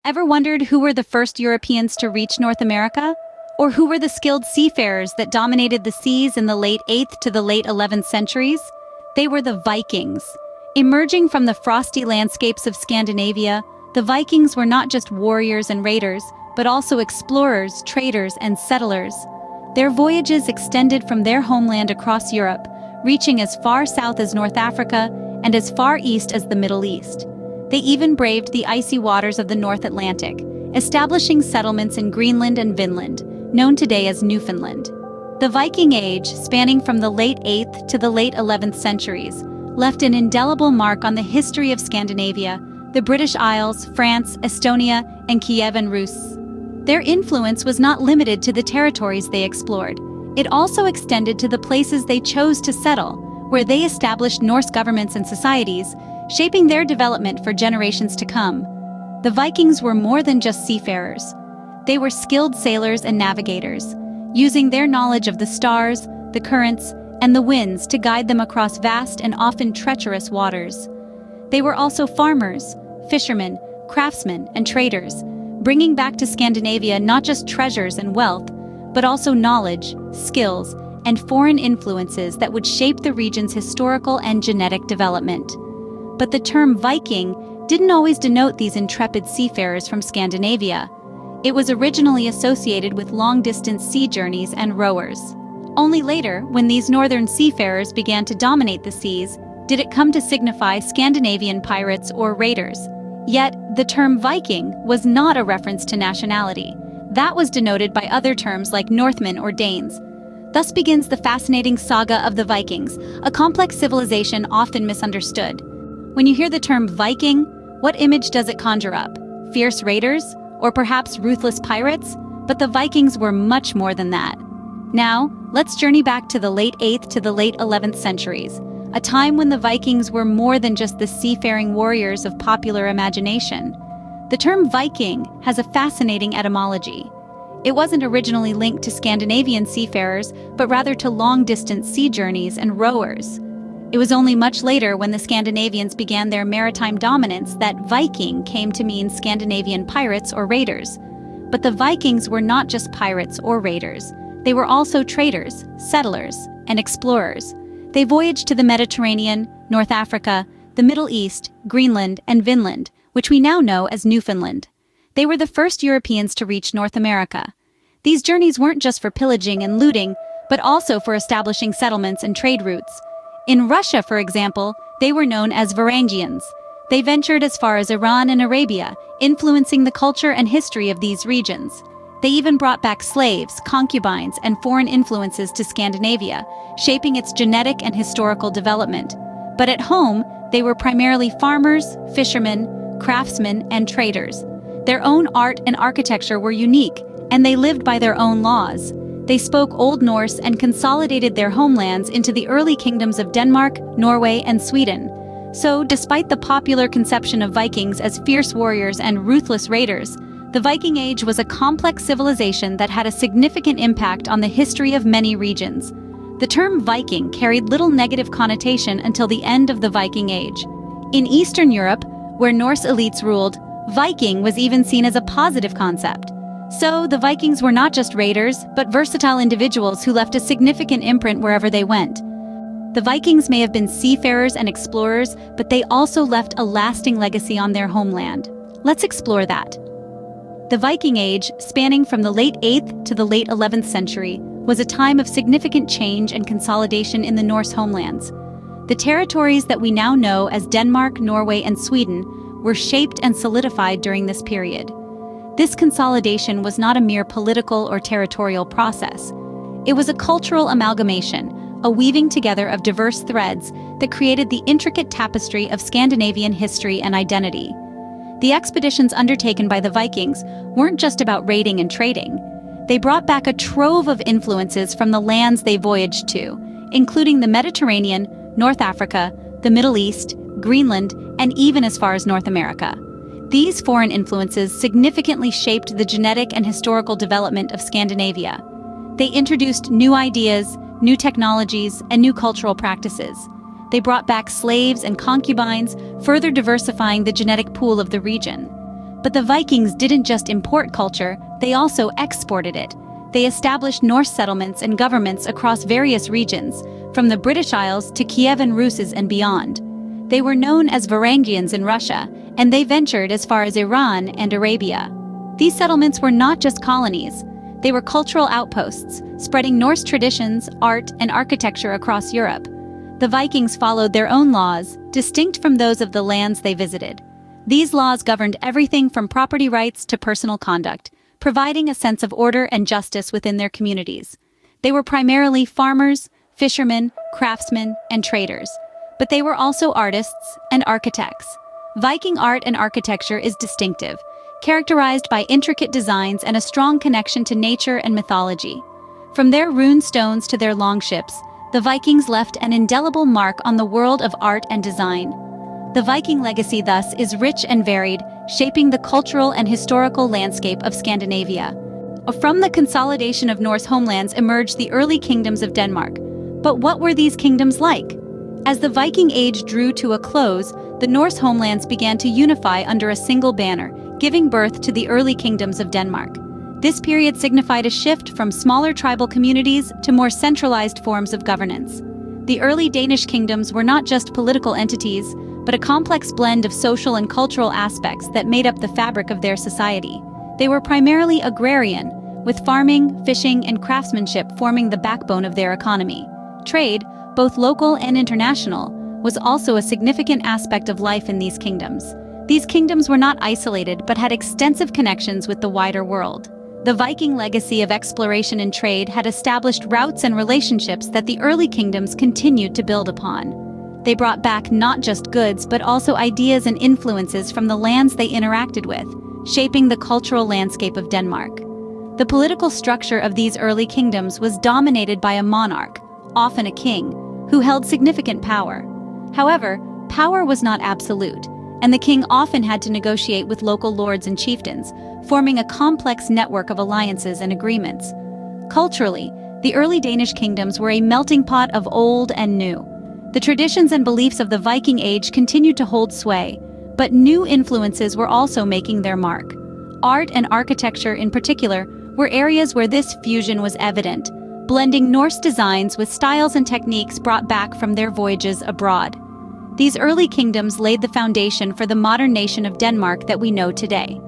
Ever wondered who were the first Europeans to reach North America? Or who were the skilled seafarers that dominated the seas in the late 8th to the late 11th centuries? They were the Vikings. Emerging from the frosty landscapes of Scandinavia, the Vikings were not just warriors and raiders, but also explorers, traders, and settlers. Their voyages extended from their homeland across Europe, reaching as far south as North Africa and as far east as the Middle East. They even braved the icy waters of the North Atlantic, establishing settlements in Greenland and Vinland, known today as Newfoundland. The Viking Age, spanning from the late 8th to the late 11th centuries, left an indelible mark on the history of Scandinavia, the British Isles, France, Estonia, and Kievan Rus. Their influence was not limited to the territories they explored. It also extended to the places they chose to settle, where they established Norse governments and societies, shaping their development for generations to come. The Vikings were more than just seafarers. They were skilled sailors and navigators, using their knowledge of the stars, the currents, and the winds to guide them across vast and often treacherous waters. They were also farmers, fishermen, craftsmen, and traders, bringing back to Scandinavia not just treasures and wealth, but also knowledge, skills, and foreign influences that would shape the region's historical and genetic development. But the term Viking didn't always denote these intrepid seafarers from Scandinavia. It was originally associated with long-distance sea journeys and rowers. Only later, when these northern seafarers began to dominate the seas, did it come to signify Scandinavian pirates or raiders. Yet, the term Viking was not a reference to nationality. That was denoted by other terms like Northmen or Danes. Thus begins the fascinating saga of the Vikings, a complex civilization often misunderstood. When you hear the term Viking, what image does it conjure up? Fierce raiders? Or perhaps ruthless pirates? But the Vikings were much more than that. Now, let's journey back to the late 8th to the late 11th centuries, a time when the Vikings were more than just the seafaring warriors of popular imagination. The term Viking has a fascinating etymology. It wasn't originally linked to Scandinavian seafarers, but rather to long-distance sea journeys and rowers. It was only much later, when the Scandinavians began their maritime dominance, that Viking came to mean Scandinavian pirates or raiders. But the Vikings were not just pirates or raiders. They were also traders, settlers, and explorers. They voyaged to the Mediterranean, North Africa, the Middle East, Greenland, and Vinland, which we now know as Newfoundland. They were the first Europeans to reach North America. These journeys weren't just for pillaging and looting, but also for establishing settlements and trade routes. In Russia, for example, they were known as Varangians. They ventured as far as Iran and Arabia, influencing the culture and history of these regions. They even brought back slaves, concubines, and foreign influences to Scandinavia, shaping its genetic and historical development. But at home, they were primarily farmers, fishermen, craftsmen, and traders. Their own art and architecture were unique, and they lived by their own laws. They spoke Old Norse and consolidated their homelands into the early kingdoms of Denmark, Norway, and Sweden. So, despite the popular conception of Vikings as fierce warriors and ruthless raiders, the Viking Age was a complex civilization that had a significant impact on the history of many regions. The term Viking carried little negative connotation until the end of the Viking Age. In Eastern Europe, where Norse elites ruled, Viking was even seen as a positive concept. So, the Vikings were not just raiders, but versatile individuals who left a significant imprint wherever they went. The Vikings may have been seafarers and explorers, but they also left a lasting legacy on their homeland. Let's explore that. The Viking Age, spanning from the late 8th to the late 11th century, was a time of significant change and consolidation in the Norse homelands. The territories that we now know as Denmark, Norway, and Sweden were shaped and solidified during this period. This consolidation was not a mere political or territorial process. It was a cultural amalgamation, a weaving together of diverse threads that created the intricate tapestry of Scandinavian history and identity. The expeditions undertaken by the Vikings weren't just about raiding and trading. They brought back a trove of influences from the lands they voyaged to, including the Mediterranean, North Africa, the Middle East, Greenland, and even as far as North America. These foreign influences significantly shaped the genetic and historical development of Scandinavia. They introduced new ideas, new technologies, and new cultural practices. They brought back slaves and concubines, further diversifying the genetic pool of the region. But the Vikings didn't just import culture, they also exported it. They established Norse settlements and governments across various regions, from the British Isles to Kievan Rus' and beyond. They were known as Varangians in Russia, and they ventured as far as Iran and Arabia. These settlements were not just colonies. They were cultural outposts, spreading Norse traditions, art, and architecture across Europe. The Vikings followed their own laws, distinct from those of the lands they visited. These laws governed everything from property rights to personal conduct, providing a sense of order and justice within their communities. They were primarily farmers, fishermen, craftsmen, and traders, but they were also artists and architects. Viking art and architecture is distinctive, characterized by intricate designs and a strong connection to nature and mythology. From their rune stones to their longships, the Vikings left an indelible mark on the world of art and design. The Viking legacy, thus, is rich and varied, shaping the cultural and historical landscape of Scandinavia. From the consolidation of Norse homelands emerged the early kingdoms of Denmark. But what were these kingdoms like? As the Viking Age drew to a close, the Norse homelands began to unify under a single banner, giving birth to the early kingdoms of Denmark. This period signified a shift from smaller tribal communities to more centralized forms of governance. The early Danish kingdoms were not just political entities, but a complex blend of social and cultural aspects that made up the fabric of their society. They were primarily agrarian, with farming, fishing, and craftsmanship forming the backbone of their economy. Trade, both local and international, was also a significant aspect of life in these kingdoms. These kingdoms were not isolated but had extensive connections with the wider world. The Viking legacy of exploration and trade had established routes and relationships that the early kingdoms continued to build upon. They brought back not just goods but also ideas and influences from the lands they interacted with, shaping the cultural landscape of Denmark. The political structure of these early kingdoms was dominated by a monarch, often a king, who held significant power. However, power was not absolute, and the king often had to negotiate with local lords and chieftains, forming a complex network of alliances and agreements. Culturally, the early Danish kingdoms were a melting pot of old and new. The traditions and beliefs of the Viking Age continued to hold sway, but new influences were also making their mark. Art and architecture, in particular, were areas where this fusion was evident, blending Norse designs with styles and techniques brought back from their voyages abroad. These early kingdoms laid the foundation for the modern nation of Denmark that we know today.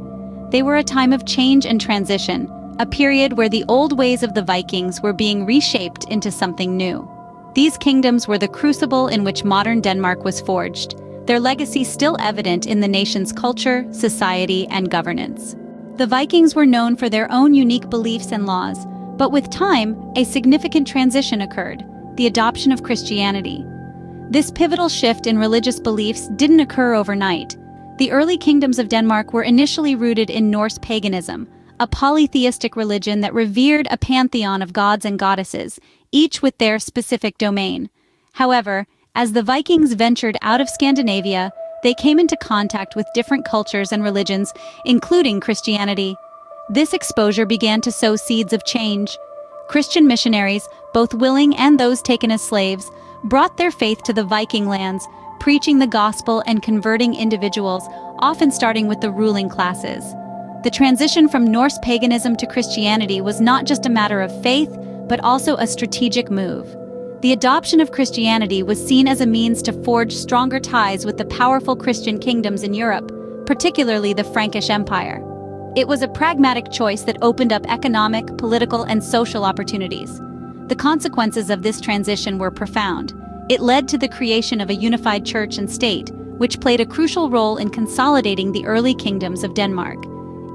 They were a time of change and transition, a period where the old ways of the Vikings were being reshaped into something new. These kingdoms were the crucible in which modern Denmark was forged, their legacy still evident in the nation's culture, society, and governance. The Vikings were known for their own unique beliefs and laws, but with time, a significant transition occurred: the adoption of Christianity. This pivotal shift in religious beliefs didn't occur overnight. The early kingdoms of Denmark were initially rooted in Norse paganism, a polytheistic religion that revered a pantheon of gods and goddesses, each with their specific domain. However, as the Vikings ventured out of Scandinavia, they came into contact with different cultures and religions, including Christianity. This exposure began to sow seeds of change. Christian missionaries, both willing and those taken as slaves, brought their faith to the Viking lands, preaching the gospel and converting individuals, often starting with the ruling classes. The transition from Norse paganism to Christianity was not just a matter of faith, but also a strategic move. The adoption of Christianity was seen as a means to forge stronger ties with the powerful Christian kingdoms in Europe, particularly the Frankish Empire. It was a pragmatic choice that opened up economic, political, and social opportunities. The consequences of this transition were profound. It led to the creation of a unified church and state, which played a crucial role in consolidating the early kingdoms of Denmark.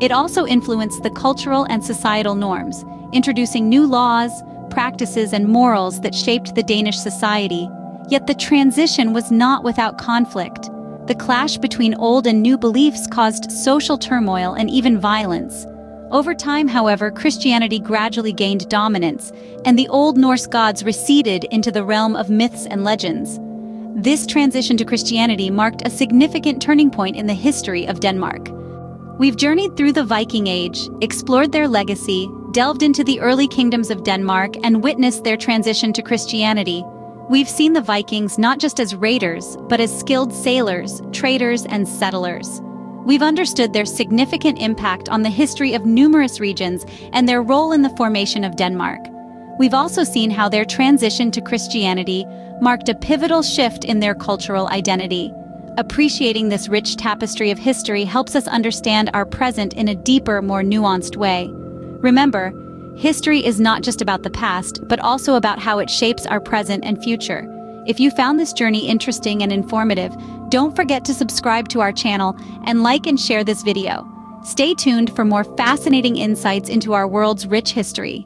It also influenced the cultural and societal norms, introducing new laws, practices, and morals that shaped the Danish society. Yet the transition was not without conflict. The clash between old and new beliefs caused social turmoil and even violence. Over time, however, Christianity gradually gained dominance, and the Old Norse gods receded into the realm of myths and legends. This transition to Christianity marked a significant turning point in the history of Denmark. We've journeyed through the Viking Age, explored their legacy, delved into the early kingdoms of Denmark, and witnessed their transition to Christianity. We've seen the Vikings not just as raiders, but as skilled sailors, traders, and settlers. we've understood their significant impact on the history of numerous regions and their role in the formation of Denmark. We've also seen how their transition to Christianity marked a pivotal shift in their cultural identity. Appreciating this rich tapestry of history helps us understand our present in a deeper, more nuanced way. Remember, history is not just about the past, but also about how it shapes our present and future. If you found this journey interesting and informative, don't forget to subscribe to our channel and like and share this video. Stay tuned for more fascinating insights into our world's rich history.